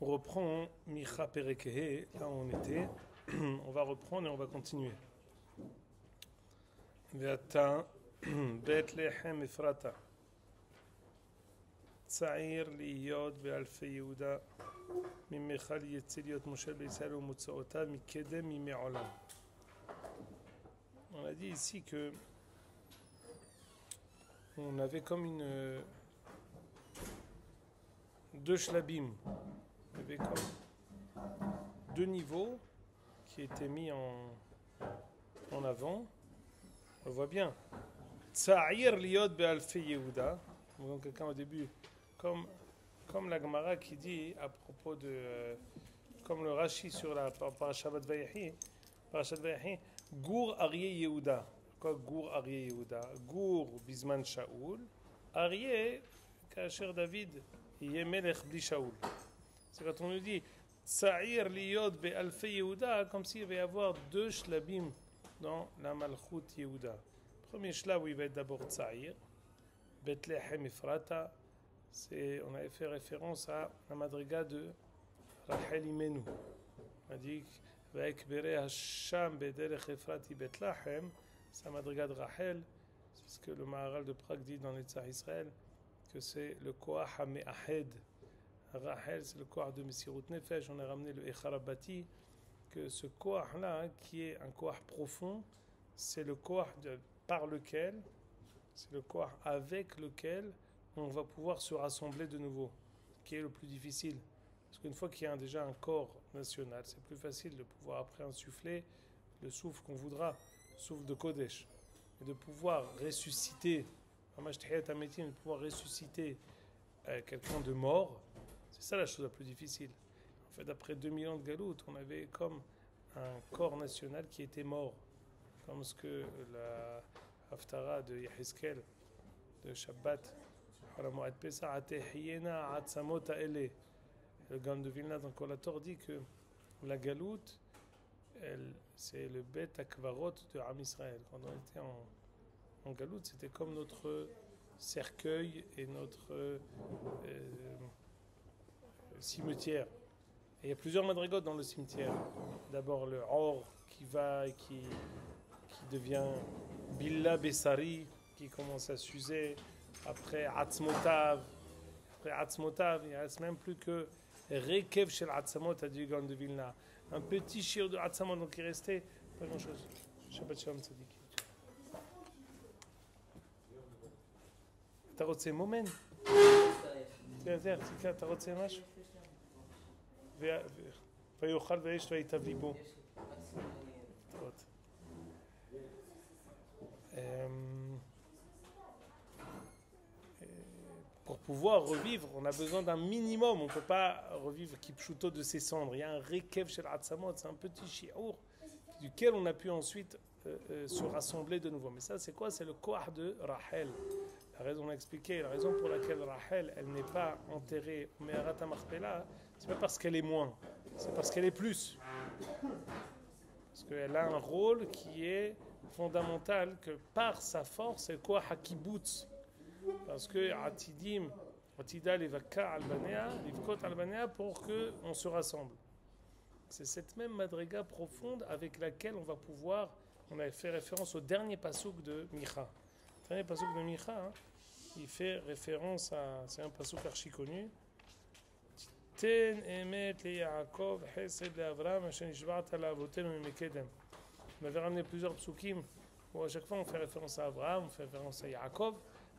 On reprend Micha Perekehe, là où on était. On va reprendre et on va continuer. Ve'ata Bethlehem Ephrata Tza'ir liyod be'alfei Yehuda Mimecha liyetze liyot Moshe be'Yisraël u'motzaotav mikedem mime'olam. On a dit ici que on avait comme deux shlabim. Il y avait comme deux niveaux qui étaient mis en avant. On le voit bien. Tza'ir liyot be'alfei Yehuda. Donc quelqu'un au début, comme la Gemara qui dit à propos de, comme le Rashi sur la Parashat Vayehi, Gour Aryeh Yehuda. Quoi Gour Aryeh Yehuda? Gour Bizman Shaoul. Aryeh, Kacher David, Yeh Melech Bli Shaoul. C'est quand on nous dit Tza'ir liyot be'alfei Yehuda, comme s'il va y avoir deux shlabim dans la Malchut Yehuda. Premier shlab où il va être d'abord Tza'ir, Bethlehem Ephrata, on avait fait référence à la madriga de Rachel Imenu. On a dit Va'ekbere Hasham bederech Ephrati Bethlehem, c'est la madriga de Rachel, c'est ce que le Maharal de Prague dit dans l'Etzah Israël, que c'est le Koach HaMe'ahed. Rachel, c'est le Koach de Mesirut Nefesh. On a ramené le Echarabati, que ce Koach-là, qui est un Koach profond, c'est le Koach par lequel, c'est le Koach avec lequel on va pouvoir se rassembler de nouveau, qui est le plus difficile. Parce qu'une fois qu'il y a déjà un corps national, c'est plus facile de pouvoir après insuffler le souffle qu'on voudra, le souffle de Kodesh, et de pouvoir ressusciter, de pouvoir ressusciter quelqu'un de mort. C'est ça la chose la plus difficile. En fait, après 2000 ans de Galout, on avait comme un corps national qui était mort, comme ce que la Haftara de Yehezkel, de Shabbat, le Gaon de Vilna dans Kolator dit que la Galout, c'est le Bet Akvarot de Am Israël. Quand on était en Galout, c'était comme notre cercueil et notre cimetière. Et il y a plusieurs madrigotes dans le cimetière. D'abord le Or qui va et qui devient Billa Bessari, qui commence à s'user. Après Atzmotav, il ne reste même plus que Rekev Shel Atzamot, a dit le Gaon de Vilna. Un petit chir de Atzamot, donc il restait pas grand chose. Shabbat Shalom Tzadik. אתה רוצה מומן? אתה רוצה משהו? ויאכל ויש ויטב ליבו. Pour pouvoir revivre, on a besoin d'un minimum. On ne peut pas revivre Kipchuto de ses cendres. Il y a un Rekev Shel Atzamot, c'est un petit shi'ur duquel on a pu ensuite se rassembler de nouveau. Mais ça, c'est quoi? C'est le Koach de Rachel. La raison, on a expliqué, la raison pour laquelle Rachel, elle n'est pas enterrée au Me'arat HaMachpelah, c'est pas parce qu'elle est moins, c'est parce qu'elle est plus. Parce qu'elle a un rôle qui est fondamental, que par sa force, c'est le Koach HaKibutz. Parce que Atidim, Atida Levaka Albanea, Livkot Albanea, pour qu'on se rassemble. C'est cette même madriga profonde avec laquelle on va pouvoir, on a fait référence au dernier pasouk de Micha. Le dernier pasouk de Micha, il fait référence à, c'est un pasouk archi connu. Ten emet le Yaakov, chesed le Avram, asher nishba'ta la'avotenu mimekedem. On avait ramené plusieurs psukim où à chaque fois on fait référence à Abraham, on fait référence à Yaakov.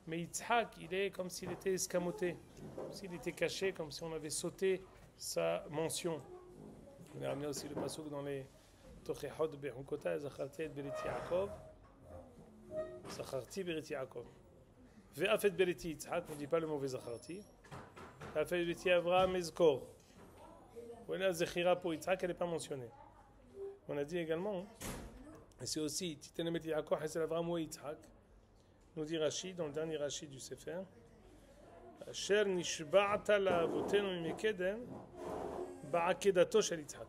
Mais Yitzhak, il est comme s'il était escamoté, comme s'il était caché, comme si on avait sauté sa mention. On a ramené aussi le pasuk dans les Tochechot de Behukota, Zacharti et Berit Yaakov. Zacharti Berit Yaakov. Ve'afet Berit Yitzhak, on ne dit pas le mot Zacharti. Ve'afet Berit Avraham Ezkor. Voilà, Zechira pour Yitzhak, elle n'est pas mentionnée. On a dit également, et c'est aussi Titenemet Yaakov, Hesel Avraham ou Yitzhak. Nous dit Rashi, dans le dernier Rashi du Sefer, Asher nishba'ta la'avotenu mimekedem ba'akedato shel Yitzhak.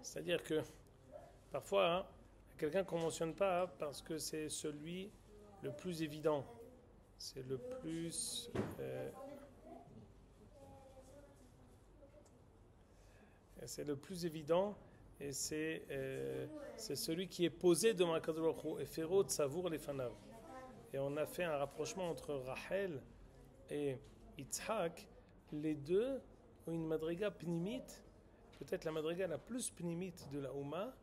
C'est-à-dire que parfois, quelqu'un qu'on ne mentionne pas parce que c'est celui le plus évident, c'est le plus c'est le plus évident et c'est celui qui est posé devant Akadosh Baruch Hu. Et Pharaon savoure les fanav. Et on a fait un rapprochement entre Rachel et Yitzhak. Les deux ont une madriga pnimite, peut-être la madriga la plus pnimite de la Ouma,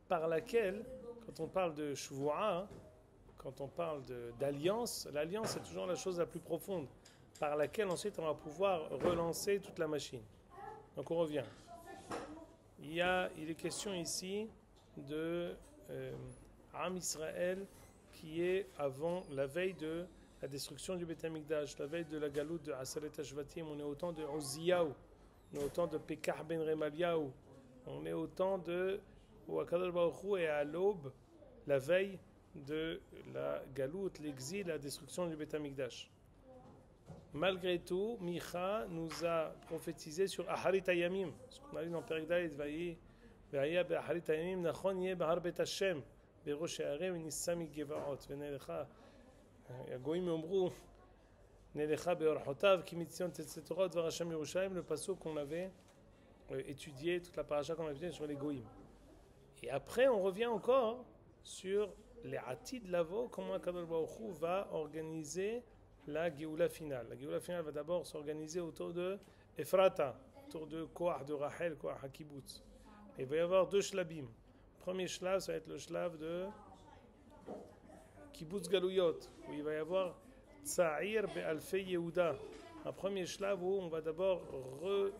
par laquelle, quand on parle de Shvu'a, quand on parle d'alliance, l'alliance est toujours la chose la plus profonde, par laquelle ensuite on va pouvoir relancer toute la machine. Donc on revient. Il est question ici de Am Israël qui est avant la veille de la destruction du Beth Amikdash, la veille de la galoute de Aseret HaShvatim. On est au temps de Oziyahu, on est au temps de Pekah ben Remaliahu, on est au temps de où Akadosh Baruch Hu est à l'aube, la veille de la galoute, l'exil, la destruction du Beth Amikdash. Malgré tout, Micha nous a prophétisé sur Aharit Hayamim, ce qu'on a dit dans Perek Dalet, Vaya be'Aharit Hayamim, Nachon yeh behar Bet Hashem, berosh ha'arem v'nissa migevaot, v'nelecha, Yagoim yomru, nelecha be'orchotav, ki mitzion tetzeh Torah, dvar Hashem Yerushalayim, le pasuk qu'on avait étudié, toute la paracha qu'on avait étudiée sur les Goïm. Et après, on revient encore sur les Atid Lavo, comment Akadosh Baruch Hu va organiser la Géoula finale. La Géoula finale va d'abord s'organiser autour de Ephrata, autour de Koach de Rachel, Koach HaKibutz. Et il va y avoir deux shlabim. Le premier shlav, ça va être le shlav de Kibbutz Galouyot, où il va y avoir Tsa'ir Be'alfei Yehuda. Un premier shlav où on va d'abord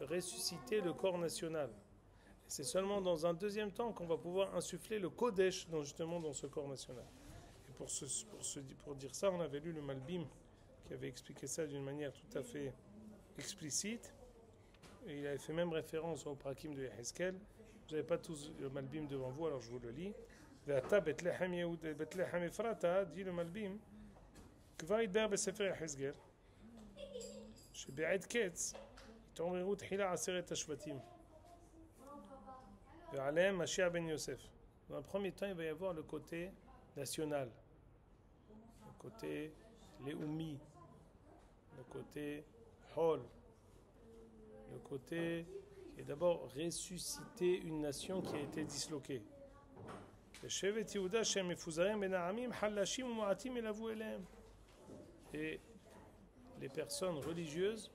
ressusciter le corps national. Et c'est seulement dans un deuxième temps qu'on va pouvoir insuffler le Kodesh justement dans ce corps national. Et pour dire ça, on avait lu le Malbim qui avait expliqué ça d'une manière tout à fait explicite. Et il avait fait même référence au Prakim de Yehezkel. Vous n'avez pas tous le Malbim devant vous, alors je vous le lis. Ve'ata Bethlehem Ephrata, dit le Malbim, כבר ידבר בספר יחזקאל, שבעת קץ התעוררו תחילה 10 השבטים. ועליהם משיח ben Yosef. Dans un premier temps, il va y avoir le côté national, le côté Léoumi, le côté Hol, le côté qui est d'abord ressusciter une nation qui a été disloquée. Et les personnes religieuses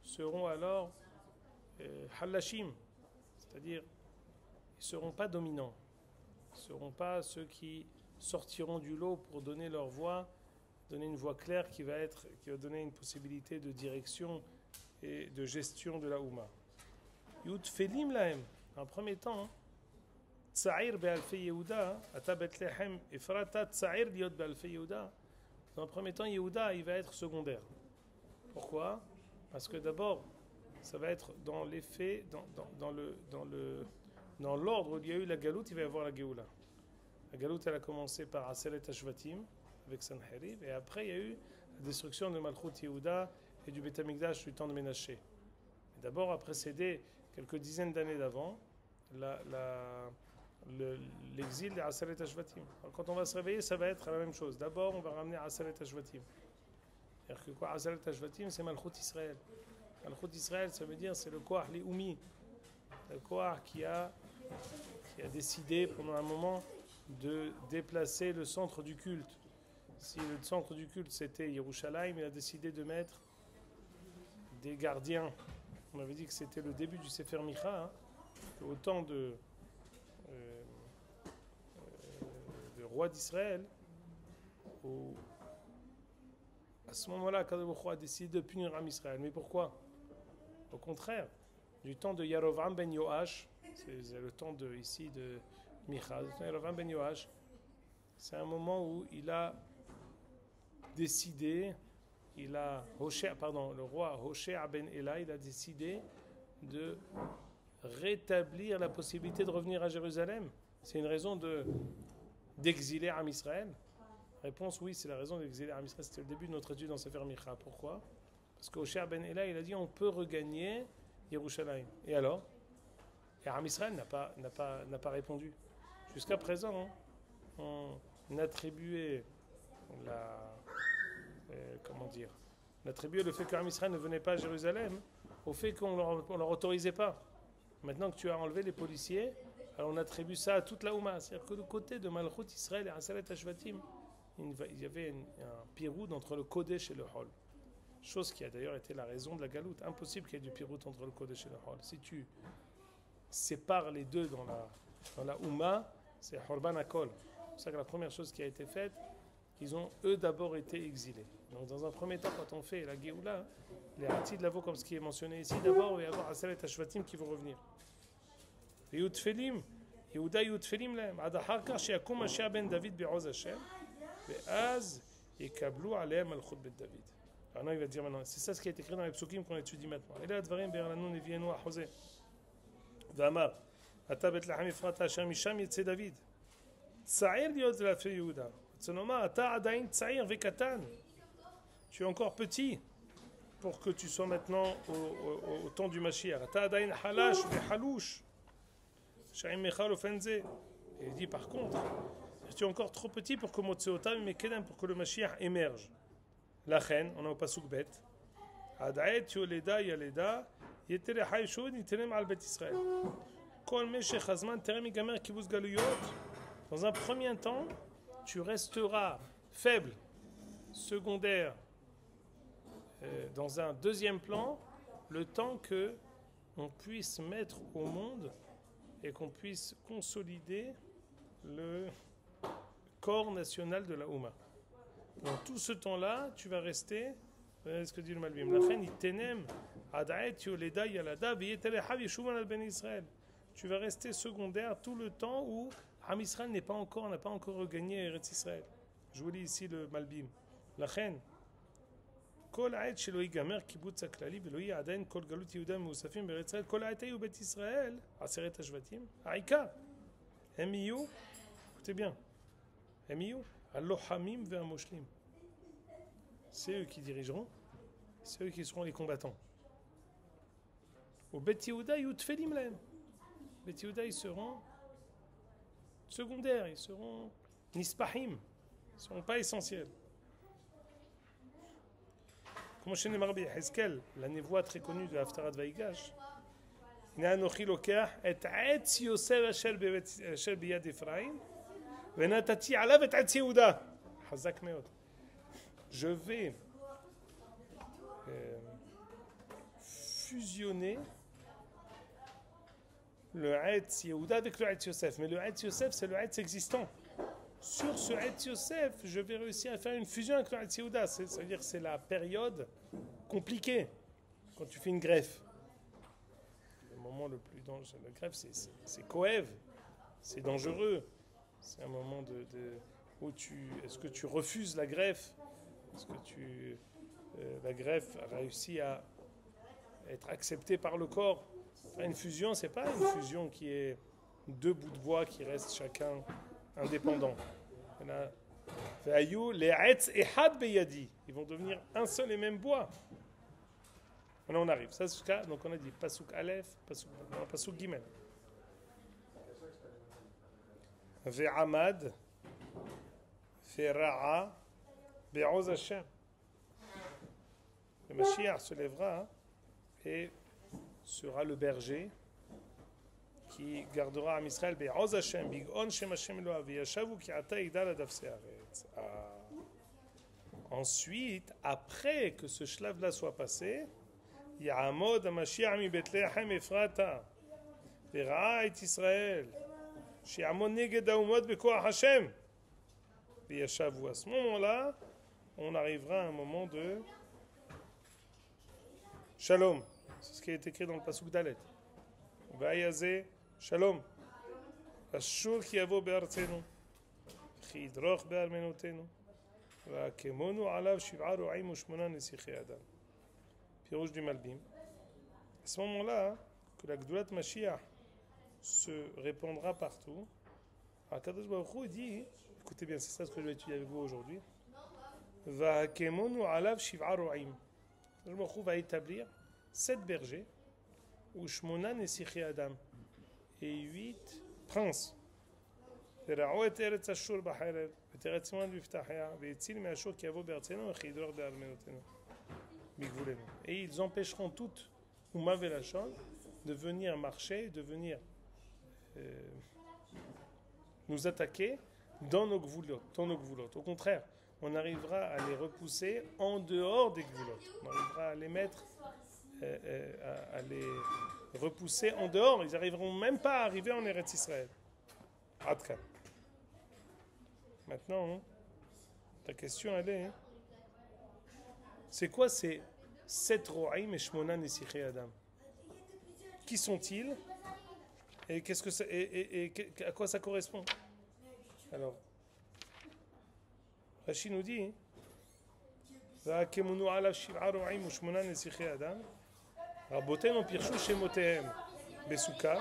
seront alors halashim, c'est-à-dire ils ne seront pas dominants, ils ne seront pas ceux qui sortiront du lot pour donner leur voix, donner une voix claire qui va donner une possibilité de direction et de gestion de la Ouma. Yud Felim Lahem, en premier temps, Tsa'ir Be'alfei Yehuda, Ata Bethlehem, Ephrata Tsa'ir Liot Be'alfei Yehuda. Dans un premier temps, Yehuda, il va être secondaire. Pourquoi? Parce que d'abord, ça va être dans les faits, dans l'ordre où il y a eu la galoute, il va y avoir la Géoula. La galoute, elle a commencé par Aseret HaShvatim, avec Sanherib, et après, il y a eu la destruction de Malchut Yehuda et du Beth Amikdash du temps de Ménaché. D'abord, a précédé quelques dizaines d'années d'avant, l'exil de Aseret HaShvatim. Alors, quand on va se réveiller, ça va être la même chose. D'abord, on va ramener Aseret HaShvatim. C'est-à-dire que quoi, Aseret HaShvatim, c'est Malchut Israël. Malchut Israël, ça veut dire c'est le Koach Léoumi. Le Koach qui a décidé pendant un moment de déplacer le centre du culte. Si le centre du culte c'était Yerushalayim, il a décidé de mettre des gardiens. On avait dit que c'était le début du Sefer Micha, hein, au temps de roi d'Israël, à ce moment-là, Akadosh Baruch Hu a décidé de punir Am Israël. Mais pourquoi? Au contraire, du temps de Yarovam ben Yoash, c'est le temps de Micha, Yarovam ben Yoash, c'est un moment où il a décidé, le roi Hoshea ben Ela, il a décidé de rétablir la possibilité de revenir à Jérusalem. C'est une raison d'exiler Am Israël. Réponse, oui, c'est la raison d'exiler Am Israël. C'était le début de notre étude dans Sefer Micha. Pourquoi? Parce que Hoshea ben Ela, il a dit on peut regagner Yerushalayim. Et alors? Et Am Israël n'a pas répondu. Jusqu'à présent, on attribuait on attribuait le fait qu'Am Israël ne venait pas à Jérusalem au fait qu'on ne leur autorisait pas. Maintenant que tu as enlevé les policiers, alors on attribue ça à toute la Ouma. C'est-à-dire que le côté de Malchut Israël et Aseret Hashvatim, il y avait un piroud entre le Kodesh et le Hol. Chose qui a d'ailleurs été la raison de la galoute. Impossible qu'il y ait du piroud entre le Kodesh et le Hol. Si tu sépares les deux dans la Ouma, c'est Horban Akol. C'est pour ça que la première chose qui a été faite, ils ont eux d'abord été exilés. Donc dans un premier temps, quand on fait la Géoula, les Hatid Lavo, comme ce qui est mentionné ici, d'abord il va y avoir Aseret Hashvatim qui vont revenir. ויותפלים, יהודה יותפלים להם, עד אחר כך שיקום משיח בן דוד בעוז השם, ואז יקבלו עליהם מלכות בית דוד. Alors il va dire maintenant, c'est ça ce qui est écrit dans les psukim qu'on étudie maintenant. Et là, הדברים ברננו נביאנו החוזה. ואמר, אתה בית לחם אפרת אשר משם יצא דוד. צעיר להיות לפי יהודה. רוצה לומר, אתה עדיין צעיר וקטן. Tu es encore petit pour que tu sois maintenant au temps du Mashiach. אתה עדיין חלש וחלוש. Et il dit par contre, tu es encore trop petit pour que Motseotam Mekedem, pour que le Mashiach émerge. La reine, on a au Pasuk Bet. Adaet Yoleda Yaleda, Yetere Haïshod, Yiterem al Bet Israël. Kol Meshech Hazman, Terem Gamer Kibuz Galuyot. Dans un premier temps, tu resteras faible, secondaire. Dans un deuxième plan, le temps que on puisse mettre au monde et qu'on puisse consolider le corps national de la Ouma. Dans tout ce temps-là, tu vas rester, regardez ce que dit le Malbim, la reine itenem adaet yoleda yalada v'yeterehav yeshuvan al ben Israël. Tu vas rester secondaire tout le temps où Ham Israël n'a pas encore regagné Eretz Israël. Je vous lis ici le Malbim. La reine כל העת שלא ייגמר קיבוץ הכללי ולא יהיה עדיין כל גלות יהודה מאוספים בארץ ישראל, כל העת היו בית ישראל, 10 השבטים, העיקר, הם יהיו, écoutez bien, הם יהיו הלוחמים והמושלים. C'est eux qui dirigeront, c'est eux qui seront les combattants. Au Bet Yehuda, יהיו תפלים להם. Bet Yehuda, ils seront secondaires, ils seront nispahim, ils ne seront pas essentiels. כמו שנאמר ביחזקאל, לנבואה très connue de ההפטרת ויגש, הנה אנוכי לוקח את עץ יוסף אשר ביד אפרים, ונתתי עליו את עץ יהודה. חזק מאוד. Je vais fusionner le Etz Yehuda avec le Etz Yosef. Mais le Etz Yosef, c'est le Etz existant. Sur ce Etz Yosef, je vais réussir à faire une fusion avec le Etz Yehuda. C'est-à-dire que c'est la période compliquée quand tu fais une greffe. Le moment le plus dangereux, la greffe, c'est coève, c'est dangereux. C'est un moment où est-ce que tu refuses la greffe? Est-ce que la greffe a réussi à être acceptée par le corps? Une fusion, c'est pas une fusion qui est deux bouts de bois qui restent chacun indépendants. Ils vont devenir un seul et même bois. Maintenant on arrive. Ça, donc on a dit Pasuk Aleph, Pasuk Gimel. Ve'amad, Ve'ra'a, Be'oz Hashem. Le Mashiach se lèvera et sera le berger qui gardera à Israël Be'oz Hashem, Big'on Shem Hashem Eloah, Ve'yashavu Ki'ata Igdal Adaf Se'aretz. Ensuite, après que ce shlav-là soit passé, Ya'amod HaMashiach mi Bethlehem Ephrata, Ve'ra'a et Israël, She'amod neged ha'umot bekoach Hashem, Ve'yashavu. À ce moment-là, on arrivera à un moment de Shalom. C'est ce qui est écrit dans le Pasuk Dalet. Va'yazeh Shalom. Ashur ki yavo be'artzenu, chi yidroch be'armenotenu. והקמונו עליו 7 רועים ו8 נסיכי אדם. פירוש du Malbim. À ce moment-là, que la Gdoulat Mashiach se répandra partout, Akadosh Baruch Hu dit, écoutez bien, c'est ça ce que je vais étudier avec vous aujourd'hui, והקמונו עליו 7 רועים. Akadosh Baruch Hu va établir 7 bergers, ו8 נסיכי אדם, et 8 princes. ורעו את ארץ אשור בחרב, ותראה צימון בפתחיה, והציל מאשור כי יבוא בארצנו, וכי ידרוך בארמנותינו, בגבולנו. Et ils empêcheront toute Ouma Velachon de venir marcher, de venir nous attaquer dans nos gvulot, Au contraire, on arrivera à les repousser en dehors des gvulot. On arrivera à les mettre, à les repousser en dehors. Ils n'arriveront même pas à arriver en Eretz Israël. Adkan. Maintenant, ta question, elle est, c'est quoi ces 7 ro'aim et shmona nesichei Adam? Qui sont-ils? Et qu'est-ce que et à quoi ça correspond? Alors, Rashi nous dit, והקמונו עליו 7 רועים ו8 נסיכי אדם, רבותינו פירשו שמותיהם בסוכה,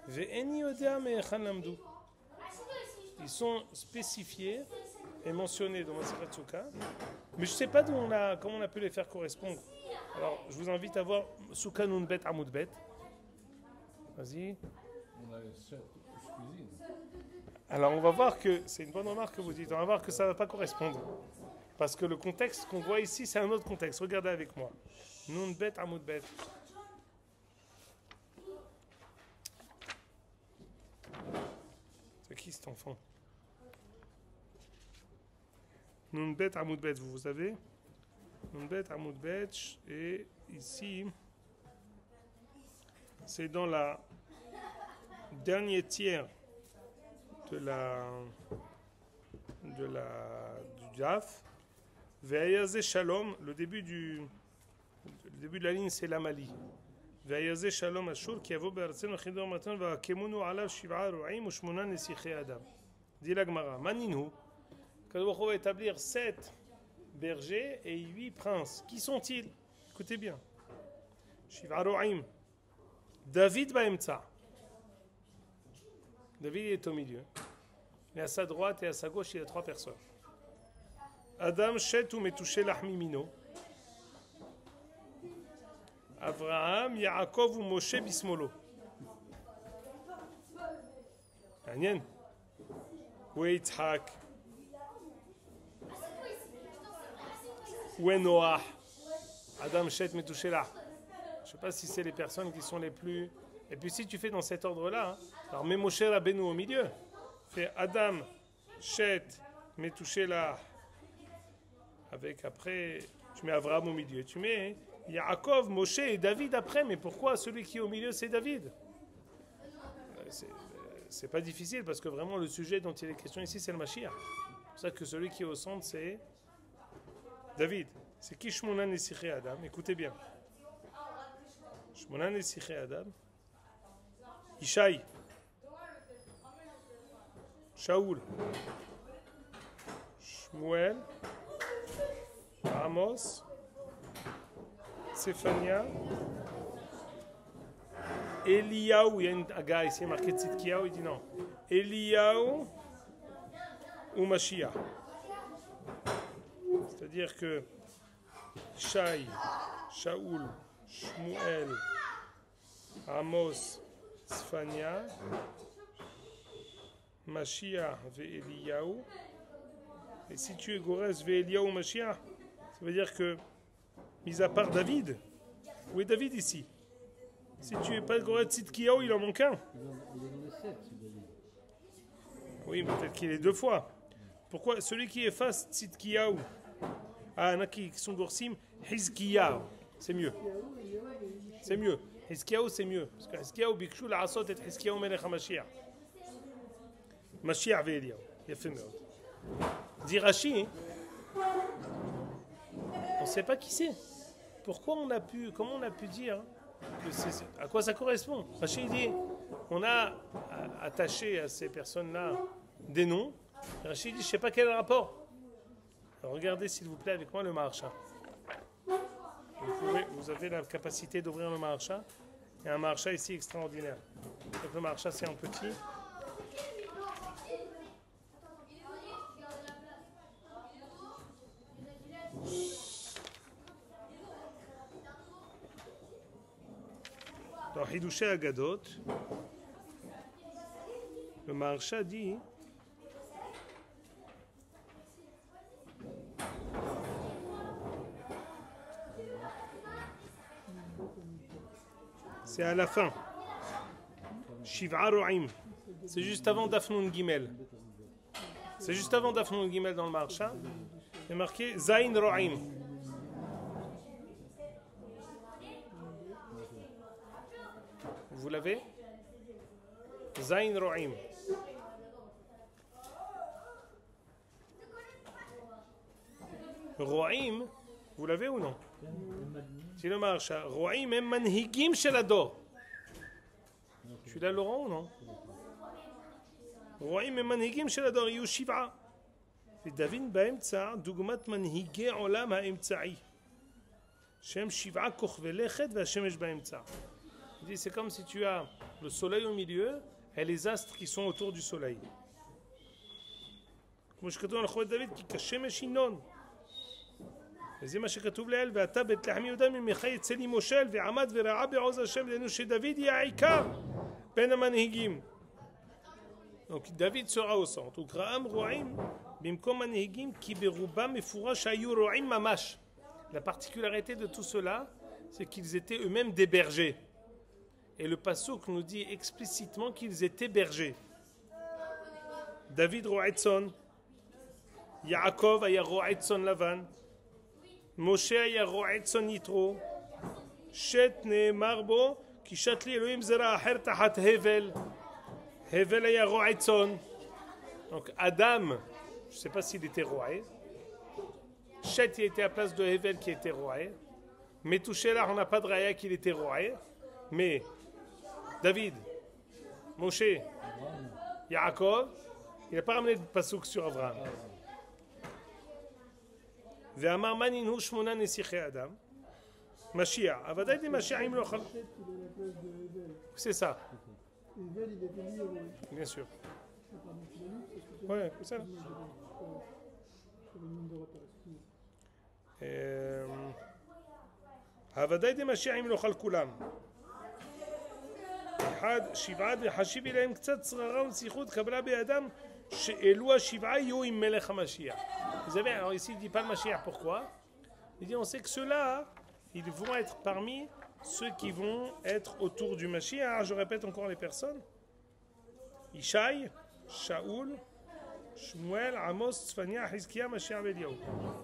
ואיני יודע מהיכן למדו. Ils sont spécifiés et mentionnés dans Masechet Souka, mais je ne sais pas comment on a pu les faire correspondre. Alors, je vous invite à voir Souka Nunbet Amoudbet. Vas-y. On a 7 cuisines. Alors, on va voir que, c'est une bonne remarque que vous dites, on va voir que ça ne va pas correspondre. Parce que le contexte qu'on voit ici, c'est un autre contexte. Regardez avec moi. Nunbet Amoudbet. C'est qui cet enfant? Nunbet Amoudbet, vous savez? Nunbet Amoudbet, et ici, c'est dans la dernier tiers du Daf. Ve'ayazé Shalom, le début de la ligne, c'est l'Amali. Ve'ayazé Shalom Ashur, qui avo be'artzenu chidor matan, va'akemunu alav 7 ro'aim u 8 nesichei Adam. Dit la Gemara, maninu, Kadosh va établir 7 bergers et 8 princes. Qui sont-ils? Écoutez bien. 7 ro'aim. David Baemtsa. David est au milieu. Et à sa droite et à sa gauche, il y a 3 personnes. Adam Shet ou Metouché Lahmi Mino. Avraham, Yaakov ou Moshe Bismolo. Anien. Ou Yitzhak. Ou Noah. Adam Shet Metouché Lah. Je ne sais pas si c'est les personnes qui sont les plus... Et puis si tu fais dans cet ordre-là, alors mets Moshe Rabbeinu au milieu. Fais Adam, Shet, Metouché Lah. Avec après, tu mets Avraham au milieu. Tu mets Yaakov, Moshe et David après. Mais pourquoi celui qui est au milieu, c'est David? C'est pas difficile parce que vraiment le sujet dont il est question ici, c'est le Mashiach. C'est pour ça que celui qui est au centre, c'est David. C'est qui Shmona Nesichei Adam? Écoutez bien. Shmona Nesichei Adam. Ishaï. Shaoul. Shmuel. Amos. Séphania. Eliyahu. Il y a un gars ici marqué Tzidkiyahu, il dit non. Eliyahu ou Mashiach. C'est-à-dire que Shai, Shaoul, Shmuel, Amos, Séphania, Mashiach et Eliyahu. Et si tu es Gorès ve Eliyahu Mashiach, ça veut dire que, mis à part David, où est David ici? Si tu n'es pas Gorès Tzidkiyahu, il en manque un. Il est dans les 7, c'est David. Oui, mais peut-être qu'il est 2 fois. Pourquoi? Celui qui efface Tzidkiyahu. Ah, il y en a qui sont Gorsim, Hizkiyahu. C'est mieux. C'est mieux. Hizkiyahu, c'est mieux. Parce que Hizkiyahu, Bikshu, la Asot et Hizkiyahu Melech HaMashiach. Mashiach ve Eliyahu. Il a fait mieux. Dit Rashi, on ne sait pas qui c'est. Comment on a pu dire à quoi ça correspond? Rashi dit, on a attaché à ces personnes-là des noms. Rashi dit, je ne sais pas quel est le rapport. Alors regardez s'il vous plaît avec moi le Maharsha. Vous avez la capacité d'ouvrir le Maharsha. Il y a un Maharsha ici extraordinaire. Donc le Maharsha c'est en petit. Dans Hidushei Agadot, le Maharsha dit C'est à la fin. Shiv'a Ro'im. C'est juste avant Dafnun Gimel. C'est juste avant Dafnun Gimel dans le Maharsha. Il est marqué Zain Ro'im. Vous l'avez? Zain Ro'im. Ro'im, vous l'avez ou non? C'est le Maharsha. Ro'im em manhigim shel ador. Je suis là, Laurent, ou non? Ro'im em manhigim shel ador יהיו שבעה. ודוד באמצע דוגמת מנהיגי עולם האמצעי. שהם שבעה כוכבי לכת והשמש באמצע. C'est comme si tu as le soleil au milieu et les astres qui sont autour du soleil. כמו שכתוב על חומת דוד, כי כשמש ינון. וזה מה שכתוב לאל, ואתה בית לחמי יהודה ממך יצא לי מושל, ועמד ורעה בעוז השם, דהיינו שדוד יהיה העיקר בין המנהיגים. Donc David sera au centre. וקראם רועים במקום מנהיגים, כי ברובם מפורש שהיו רועים ממש. La particularité de tout cela, c'est qu'ils étaient eux-mêmes des bergers. Et le pasuk nous dit explicitement qu'ils étaient bergers. David ro'a tzon, Yaakov היה רועה צאן לבן, משה היה רועה צאן יתרו, שת נאמר בו, כי שת לי אלוהים זרע אחר תחת הבל, הבל היה רועה צאן. Donc Adam, je ne sais pas s'il était roué, Chet il était à la place de Hevel qui était roué, mais touché là on n'a pas de raya qu'il était roué, mais David, Moshe, Yaakov, il n'a pas ramené de pasouk sur Abraham. ואמר מה ננהו שמונה נסיכי אדם משיח אבל די משיח אם לא חל c'est ça bien sûr ouais c'est ça הוודאי דמשיח אם לא חל כולם אחד שבעה דחשיב אליהם קצת שררה ונסיכות קבלה בידם שאלו השבעה יהיו עם מלך המשיח. Vous avez, alors ici il ne dit pas le Mashiach, pourquoi? Il dit on sait que ceux-là, ils vont être parmi ceux qui vont être autour du Mashiach. Je répète encore les personnes. Ishaï, Shaoul, Shmuel, Amos, Tzfania, Hizkiya, Mashiach, Eliyahu.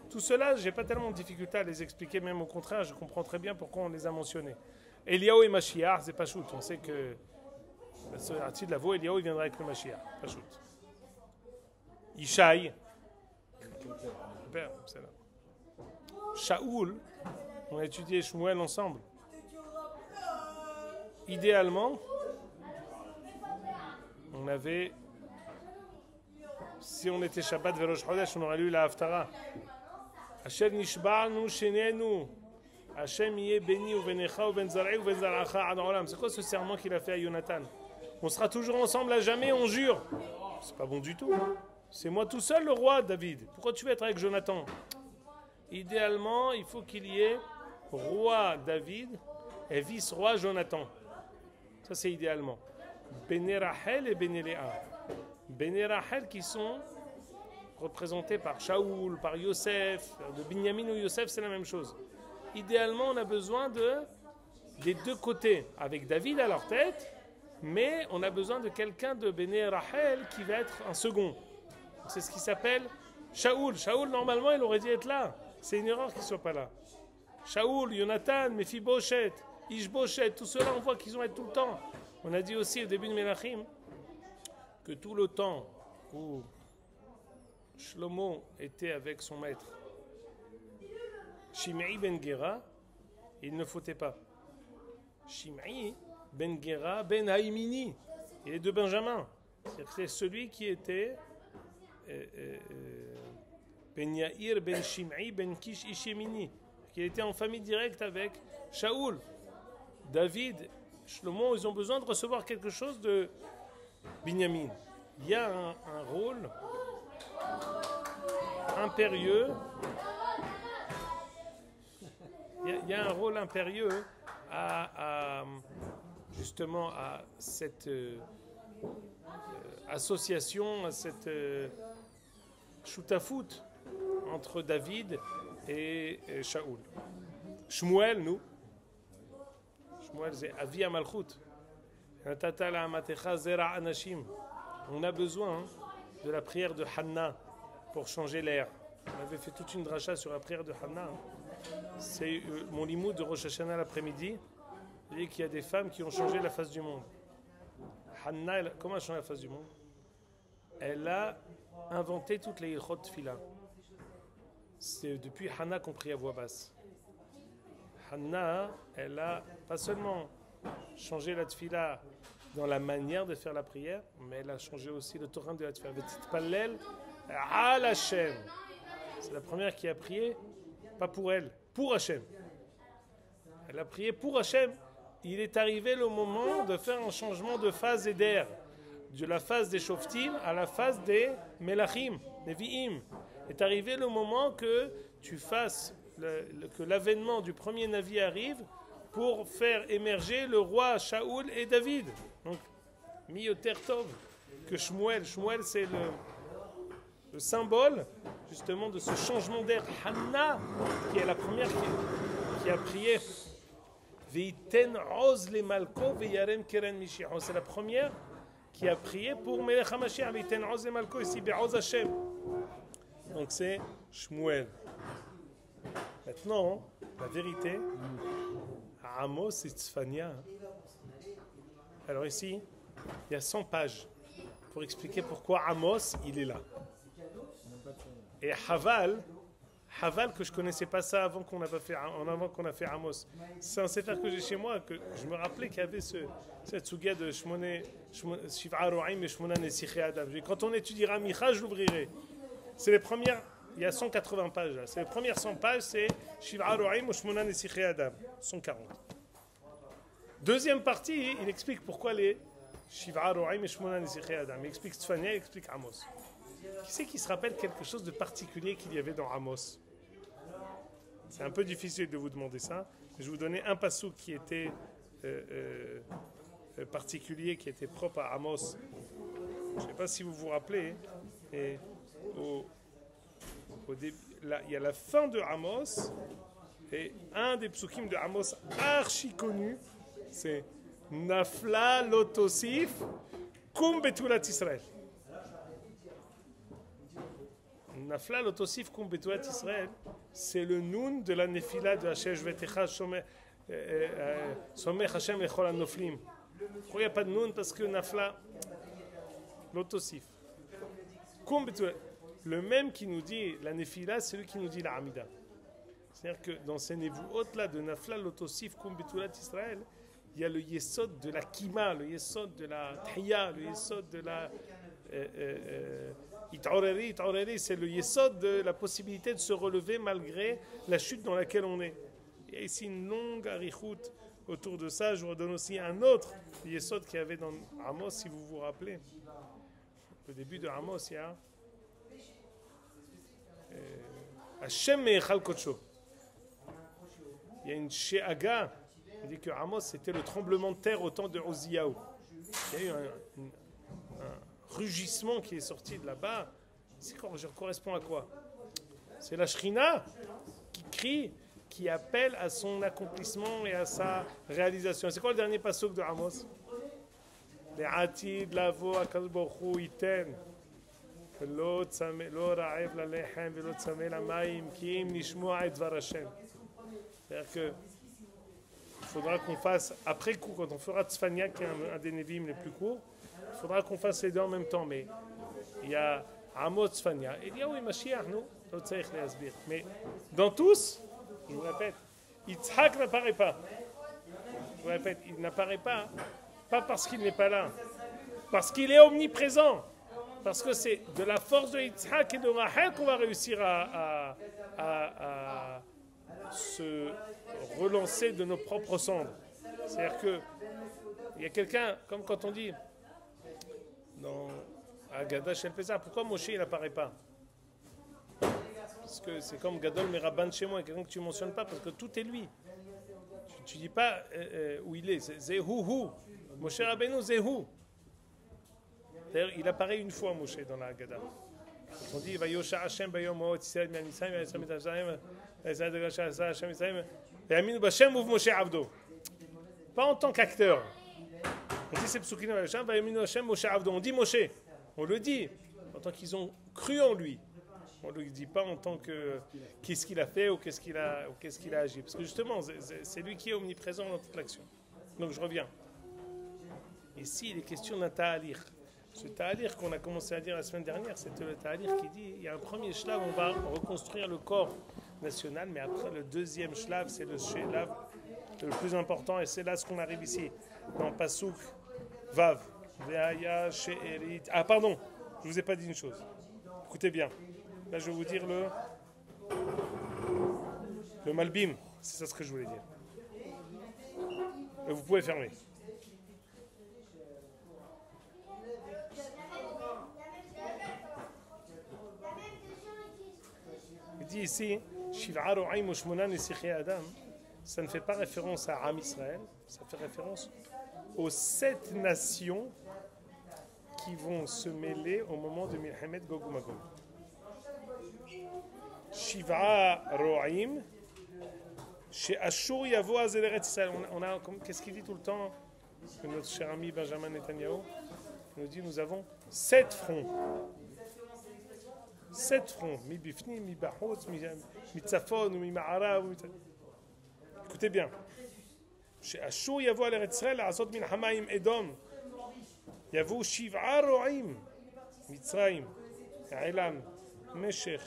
Tout cela, je n'ai pas tellement de difficulté à les expliquer, même au contraire, je comprends très bien pourquoi on les a mentionnés. Eliyahu et Mashiach, c'est pas shoot. On sait que, à titre de la voix, Eliyahu il viendra avec le Mashiach, pas shoot. Ishaï, c'est là. Shaoul, on a étudié Shmuel ensemble. Idéalement, on avait, si on était Shabbat Verosh Chodesh, on aurait lu la Haftara. Asher nishba'nu shenenu, Hashem yeh beni ou benecha ou ben zar'i ou ben zar'acha ad olam. C'est quoi ce serment qu'il a fait à Jonathan? On sera toujours ensemble à jamais, on jure. C'est pas bon du tout. C'est moi tout seul le roi, David. Pourquoi tu veux être avec Jonathan? Idéalement, il faut qu'il y ait roi David et vice-roi Jonathan. Ça, c'est idéalement. Béné Rachel et Béné Léa. Béné Rachel qui sont représentés par Shaoul, par Yosef, de Binyamin ou Yosef, c'est la même chose. Idéalement, on a besoin des deux côtés, avec David à leur tête, mais on a besoin de quelqu'un de Béné Rachel qui va être un second. C'est ce qui s'appelle Shaoul. Shaoul, normalement, il aurait dû être là. C'est une erreur qu'il ne soit pas là. Shaoul, Jonathan, Mephiboshet, Ishboshet, tout cela, on voit qu'ils vont être tout le temps. On a dit aussi au début de Melachim que tout le temps où Shlomo était avec son maître, Shimei ben Gera, il ne fautait pas. Shimei ben Gera ben Haïmini, il est de Benjamin. C'est celui qui était Ben Yair ben Shimei ben Kish Ishemini, qui était en famille directe avec Shaoul. David, Shlomo, ils ont besoin de recevoir quelque chose de Binyamin. Il y a un rôle impérieux. Il y a un rôle impérieux justement à cette association, à cette choutafout entre David et Shaoul. Shmuel, nous. Shmuel, c'est Avi Amalchut. Natata la'amatecha zera anashim. On a besoin de la prière de Hanna pour changer l'air. On avait fait toute une dracha sur la prière de Hanna. C'est mon limoud de Rosh Hashanah l'après-midi. Il dit qu'il y a des femmes qui ont changé la face du monde. Hanna, comment elle a changé la face du monde? Elle a inventé toutes les ilchot tfila. C'est depuis Hanna qu'on prie à voix basse. Hanna, elle a pas seulement changé la tfila dans la manière de faire la prière, mais elle a changé aussi le torrent de la tfila. V'titpallel al Hashem. C'est la première qui a prié, pas pour elle, pour Hashem. Elle a prié pour Hashem. Il est arrivé le moment de faire un changement de phase et d'air, de la phase des Shoftim à la phase des Melachim, des Vi'im. Est arrivé le moment que tu fasses, que l'avènement du premier Navi arrive pour faire émerger le roi Shaoul et David. Donc, Miyoter Tov, que Shmuel. Shmuel, c'est le symbole justement de ce changement d'air. Hanna, qui est la première qui a prié. Veiten oz le malko veyarem keren mishiach. C'est la première qui a prié pour Melech HaMashiach. Veiten oz le malko ici be'oz Hashem. Donc c'est Shmuel. Maintenant, la vérité, Amos et Tzfania. Alors ici, il y a 100 pages pour expliquer pourquoi Amos, il est là. Et Haval que je connaissais pas ça avant qu'on a fait Amos. C'est un sefer que j'ai chez moi, que je me rappelais qu'il y avait cette souga de Shiv'a Ro'im et Shmona Nesiché Adam. Quand on étudiera Micha, je l'ouvrirai. C'est les premières, il y a 180 pages là. C'est les premières 100 pages, c'est Shiv'a Ro'im ou Shmona Nesiché Adam. 140. Deuxième partie, il explique pourquoi les Shiv'a Ro'im et Shmona Nesiché Adam. Il explique Tzfania, il explique Amos. Qui c'est qui se rappelle quelque chose de particulier qu'il y avait dans Amos? C'est un peu difficile de vous demander ça. Je vais vous donner un passage qui était particulier, qui était propre à Amos. Je ne sais pas si vous vous rappelez. Et au début, là, il y a la fin de Amos. Et un des psukim de Amos archi connu, c'est Nafla lotosif kum betulat Israël. Nafla lotosif kum betulat Israël, c'est le noun de la nefila de Hashem Vetecha Somech Hashem Echol Anoflim. Pourquoi il n'y a pas de noun? Parce que Nafla lotosif kum betulat, le même qui nous dit la nefila, c'est lui qui nous dit la amida. C'est-à-dire que dans ces névuot là de Nafla lotosif kum betulat Israël, il y a le yesod de la kima, le yesod de la tahya, le yesod de la It'oreri, c'est le yesod de la possibilité de se relever malgré la chute dans laquelle on est. Il y a ici une longue arichout autour de ça. Je vous redonne aussi un autre yesod qu'il y avait dans Amos, si vous vous rappelez. Au début de Amos, il y a Hashem Me'echal Kodsho. Il y a une she'aga. Il dit que Amos, c'était le tremblement de terre au temps de Oziyahu. Il y a eu un rugissement qui est sorti de là-bas. Ça correspond à quoi? C'est la Shrina qui crie, qui appelle à son accomplissement et à sa réalisation. C'est quoi le dernier pasuk de Amos? Le'atid lavo HaKadosh Baruch Hu iten lo ra'ev lalechem velo tzameh lamayim ki im nishmoa et dvar Hashem. C'est-à-dire que il faudra qu'on fasse, après coup, quand on fera Tzfania, qui est un des Nevi'im les plus courts, il faudra qu'on fasse les deux en même temps. Mais il y a Amos Tzfania. Et il y a oui, Mashiach, nous, mais dans tous, je vous répète, Yitzhak n'apparaît pas. Je vous répète, il n'apparaît pas, pas parce qu'il n'est pas là, parce qu'il est omniprésent. Parce que c'est de la force de Yitzhak et de Rachel qu'on va réussir à se relancer de nos propres cendres. C'est-à-dire que il y a quelqu'un, comme quand on dit dans Agada Shel Pesach, pourquoi Moshe il n'apparaît pas? Parce que c'est comme Gadol Meraban chez moi, quelqu'un que tu ne mentionnes pas parce que tout est lui. Tu ne dis pas où il est. C'est Zehu. Moshe Rabbeinu Zehu. D'ailleurs, il apparaît une fois Moshe dans la Agada. On dit Vayosha Hashem Bayom Moot Israël Mianisayim Vayasam et Hashem Israël de Gasha Hashem Israël Vayaminu Bashem Uv Moshe Avdo. pas en tant qu'acteur. On dit c'est Psukim Hashem, Vayaminu Hashem Moshe Avdo. On dit Moshe. On le dit en tant qu'ils ont cru en lui. On ne le dit pas en tant que qu'est-ce qu'il a fait ou qu'est-ce qu'il a agi. Parce que justement, c'est lui qui est omniprésent dans toute l'action. Donc je reviens. Ici, il est question d'un ta'alir. Ce ta'alir qu'on a commencé à dire la semaine dernière, c'était le ta'alir qui dit il y a un premier shlav, on va reconstruire le corps national, mais après le deuxième shlav, c'est le shlav le plus important, et c'est là ce qu'on arrive ici, dans Pasuk Vav. Ah pardon, je ne vous ai pas dit une chose. Écoutez bien. Là, je vais vous dire le Malbim. C'est ça ce que je voulais dire. Et vous pouvez fermer. Il dit ici, ça ne fait pas référence à Am Israël, ça fait référence aux 7 nations qui vont se mêler au moment de Milchemet Gog uMagog. Shiva Ro'im, chez Ashur Yavo Azeret Israël. Qu'est-ce qu'il dit tout le temps? Notre cher ami Benjamin Netanyahu nous dit nous avons 7 fronts. 7 fronts. Mi Bifni, mi Bahot, mi Tzafon, mi Ma'ara. Écoutez bien. Chez Ashur Yavo Azeret Israël, Asot min Hamaim Edom. Yavo Shiva Ro'im, Mitzrayim, Elam, Meshech,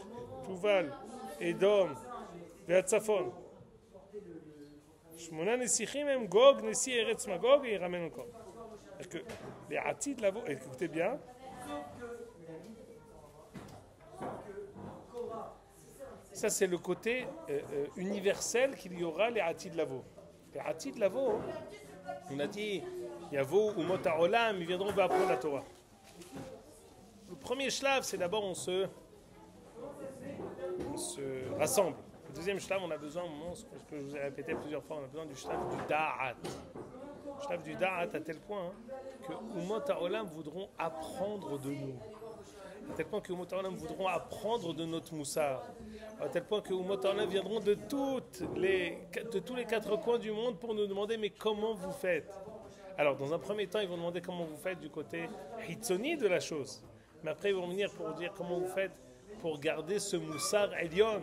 Tuval, Edom, והצפון. 8 נסיכים הם גוג, נשיא ארץ מגוג, וירמנו encore. Que לעתיד לבוא, écoutez bien. Ça c'est le côté universel qu'il y aura לעתיד לבוא. לעתיד לבוא, on a dit, יבואו אומות העולם, ils viendront apprendre la Torah. Le premier shlav, c'est d'abord on se rassemble. Le deuxième shlav, on a besoin, ce que je vous ai répété plusieurs fois, on a besoin du shlav du da'at. Le shlav du da'at à tel point que Umot ha'olam voudront apprendre de nous. À tel point que Umot ha'olam voudront apprendre de notre moussar. À tel point que Umot ha'olam viendront de tous les 4 coins du monde pour nous demander mais comment vous faites. Alors dans un premier temps, ils vont demander comment vous faites du côté hitzoni de la chose. Mais après, ils vont venir pour dire comment vous faites pour garder ce moussar Elyon,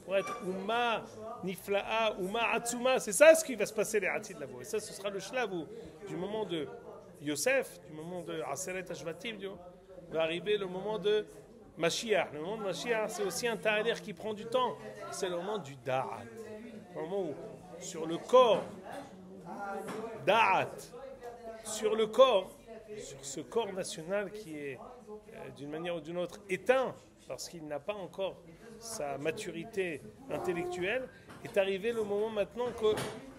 pour être Uma Nifla'a, Uma Atsuma. C'est ça ce qui va se passer les Atid là-bas. Et ça, ce sera le shlav du moment de Yosef, du moment de Aseret Ashvatim, va arriver le moment de Mashiach. Le moment de Mashiach, c'est aussi un ta'alir qui prend du temps. C'est le moment du Da'at. Le moment où, sur le corps, Da'at, sur le corps, sur ce corps national qui est d'une manière ou d'une autre éteint parce qu'il n'a pas encore sa maturité intellectuelle, est arrivé le moment maintenant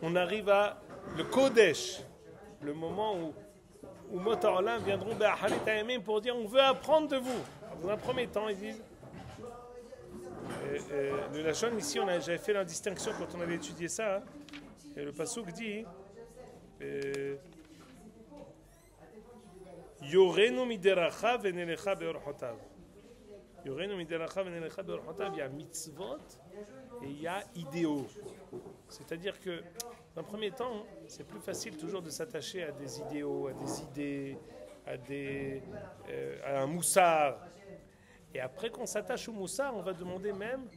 qu'on arrive à le Kodesh, le moment où Mota'olam viendront pour dire on veut apprendre de vous. Dans un premier temps, ils disent le Lachon, ici j'avais fait la distinction quand on avait étudié ça, et le Pasuk dit Yorenu mideracha venelecha beorchotav. Yorenu mideracha venelecha beorchotav. Il y a mitzvot et il y a idéaux. C'est-à-dire que, dans un premier temps, c'est plus facile toujours de s'attacher à des idéaux, à des idées, à un moussar. Et après qu'on s'attache au moussar, on va demander même,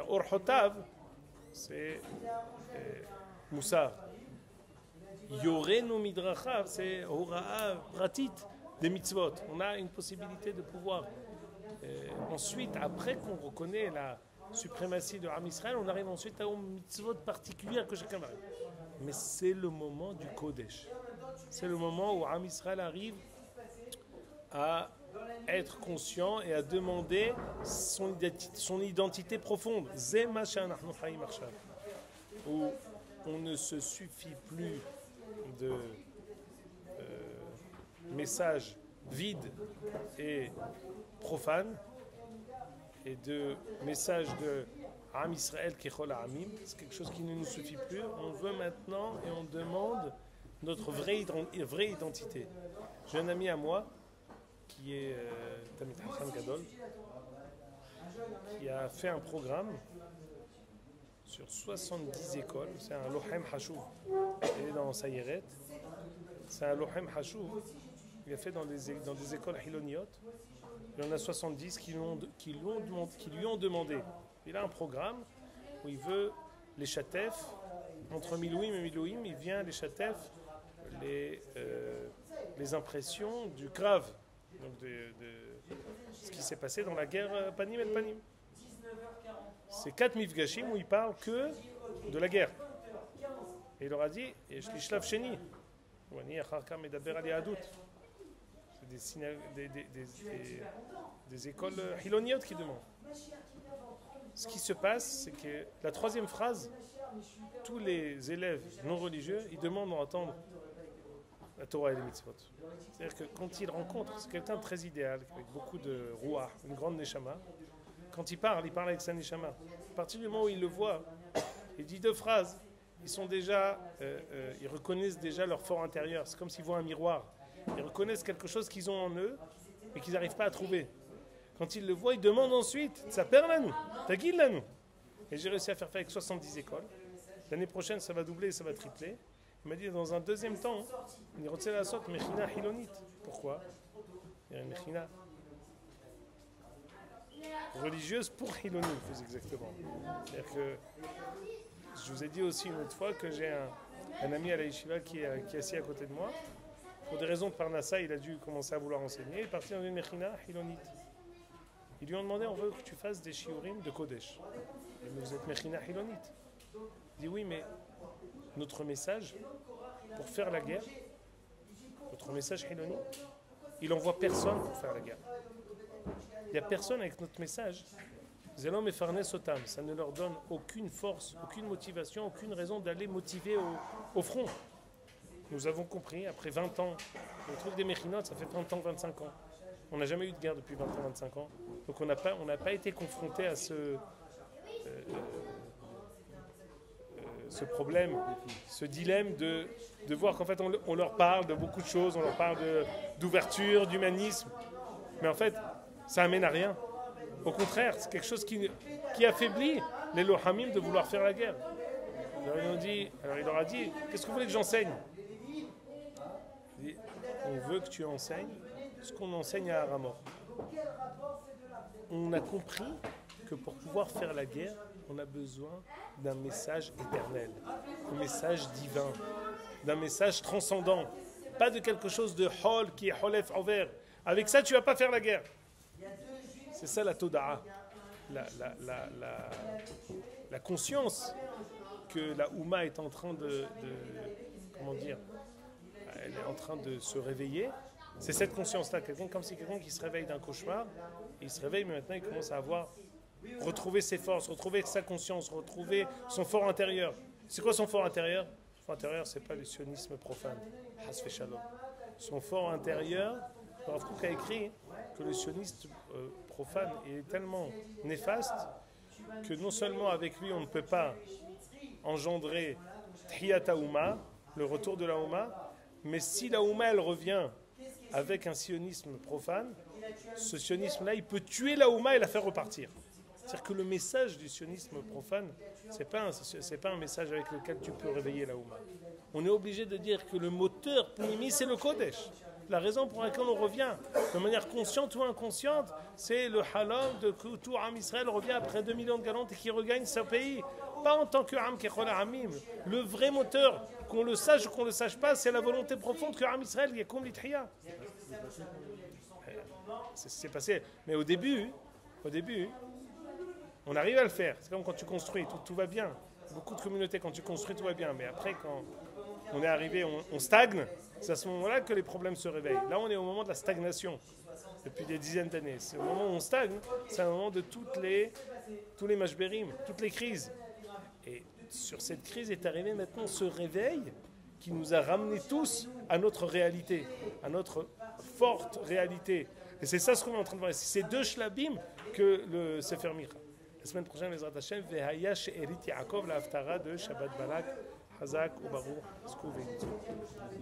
orchotav, c'est moussar. Yorenu midrachav, c'est hora'a pratit des mitzvot. On a une possibilité de pouvoir. Ensuite, après qu'on reconnaît la suprématie de Am Israël, on arrive ensuite à une mitzvot particulière que chacun va. Mais c'est le moment du Kodesh. C'est le moment où Am Israël arrive à être conscient et à demander son identité profonde. Zema she'anachnu chayim achshav. Où on ne se suffit plus de messages vides et profanes et de messages de Am Israël Kechol Ha'amim. C'est quelque chose qui ne nous suffit plus. On veut maintenant et on demande notre vraie identité. J'ai un ami à moi qui est Tamid Chacham Gadol qui a fait un programme sur 70 écoles. C'est un Lohem Hashuv. Il est dans Sayeret. C'est un Lohem Hashuv. Il a fait dans des écoles Hiloniot. Il y en a 70 qui lui ont demandé. Il a un programme où il veut les chatefs, entre Milouim et Milouim, il vient les chatefs, les impressions du grave, donc de ce qui s'est passé dans la guerre Panim el Panim. C'est 4 mifgashim où il parle que de la guerre. Et il leur a dit, Shlaf Sheni, c'est des écoles hiloniotes qui demandent. Ce qui se passe, c'est que la troisième phrase, tous les élèves non religieux, ils demandent à entendre la Torah et les mitzvot. C'est-à-dire que quand ils rencontrent, c'est quelqu'un de très idéal, avec beaucoup de rouah, une grande neshama. Quand il parle avec sa neshama. À partir du moment où il le voit, il dit 2 phrases, ils sont déjà, ils reconnaissent déjà leur fort intérieur. C'est comme s'ils voient un miroir. Ils reconnaissent quelque chose qu'ils ont en eux, mais qu'ils n'arrivent pas à trouver. Quand ils le voient, ils demandent ensuite, ça perd là nous, t'aguille là nous. Et j'ai réussi à faire avec 70 écoles. L'année prochaine, ça va doubler, ça va tripler. Il m'a dit, dans un deuxième temps, il retient la sorte Mechina Hilonit. Pourquoi? Il y a une Mechina religieuse pour Hilonim, plus exactement. C'est-à-dire que, je vous ai dit aussi une autre fois que j'ai un ami à la Yeshiva qui est assis à côté de moi. Pour des raisons de Parnassa, il a dû commencer à vouloir enseigner. Il est parti dans une Mechina Hilonit. Ils lui ont demandé, on veut que tu fasses des shiurim de Kodesh. Mais vous êtes Mechina Hilonit. Il dit oui, mais notre message, pour faire la guerre, notre message Hilonit, il n'envoie personne pour faire la guerre. Il n'y a personne avec notre message. Zelom et Farnes Otam, ça ne leur donne aucune force, aucune motivation, aucune raison d'aller motiver au front. Nous avons compris, après 20 ans, on trouve des Mechinotes, ça fait 20 ans, 25 ans. On n'a jamais eu de guerre depuis 20 ans, 25 ans. Donc on n'a pas été confronté à ce problème, ce dilemme de voir qu'en fait on leur parle de beaucoup de choses, on leur parle d'ouverture, d'humanisme. Mais en fait, ça amène à rien. Au contraire, c'est quelque chose qui affaiblit les Lohamim de vouloir faire la guerre. Alors il leur a dit, qu'est-ce que vous voulez que j'enseigne? Il dit, on veut que tu enseignes ce qu'on enseigne à Aramor. On a compris que pour pouvoir faire la guerre, on a besoin d'un message éternel, un message divin, d'un message transcendant, pas de quelque chose de hol qui est holef envers. Avec ça, tu ne vas pas faire la guerre. C'est ça la toda'a, la conscience que la Oumma est en train elle est en train de se réveiller. C'est cette conscience-là, comme si quelqu'un qui se réveille d'un cauchemar, il se réveille, mais maintenant il commence à retrouver ses forces, retrouver sa conscience, retrouver son fort intérieur. C'est quoi son fort intérieur? Son fort intérieur, c'est pas le sionisme profane. Hasfe shalom. Son fort intérieur, Rav Kook a écrit que le sionisme profane est tellement néfaste que non seulement avec lui on ne peut pas engendrer Tchiyat Haouma, le retour de la Houma, mais si la Houma elle revient avec un sionisme profane, ce sionisme-là, il peut tuer la Houma et la faire repartir. C'est-à-dire que le message du sionisme profane, c'est pas un message avec lequel tu peux réveiller la Houma. On est obligé de dire que le moteur Pnimi, c'est le Kodesh. La raison pour laquelle on revient, de manière consciente ou inconsciente, c'est le halom de que tout Am Israël revient après 2 millions de galantes et qui regagne son pays. Pas en tant que Am Kechol Amim. Le vrai moteur, qu'on le sache ou qu'on ne le sache pas, c'est la volonté profonde que Am Israël y est comme l'Itria. C'est passé. Mais au début, on arrive à le faire. C'est comme quand tu construis, tout va bien. Beaucoup de communautés, quand tu construis, tout va bien. Mais après, quand on est arrivé, on stagne, c'est à ce moment-là que les problèmes se réveillent. Là, on est au moment de la stagnation, depuis des dizaines d'années. C'est au moment où on stagne, c'est un moment de tous les mashberim, toutes les crises. Et sur cette crise est arrivé maintenant ce réveil qui nous a ramenés tous à notre réalité, à notre forte réalité. Et c'est ça ce qu'on est en train de voir. C'est 2 shlabim que le Sefer Micha. La semaine prochaine, les Zrat Hashem, Vehaya she'erit Yaakov la haftara de Shabbat Balak, Hazak ou Baruch, Skouvé.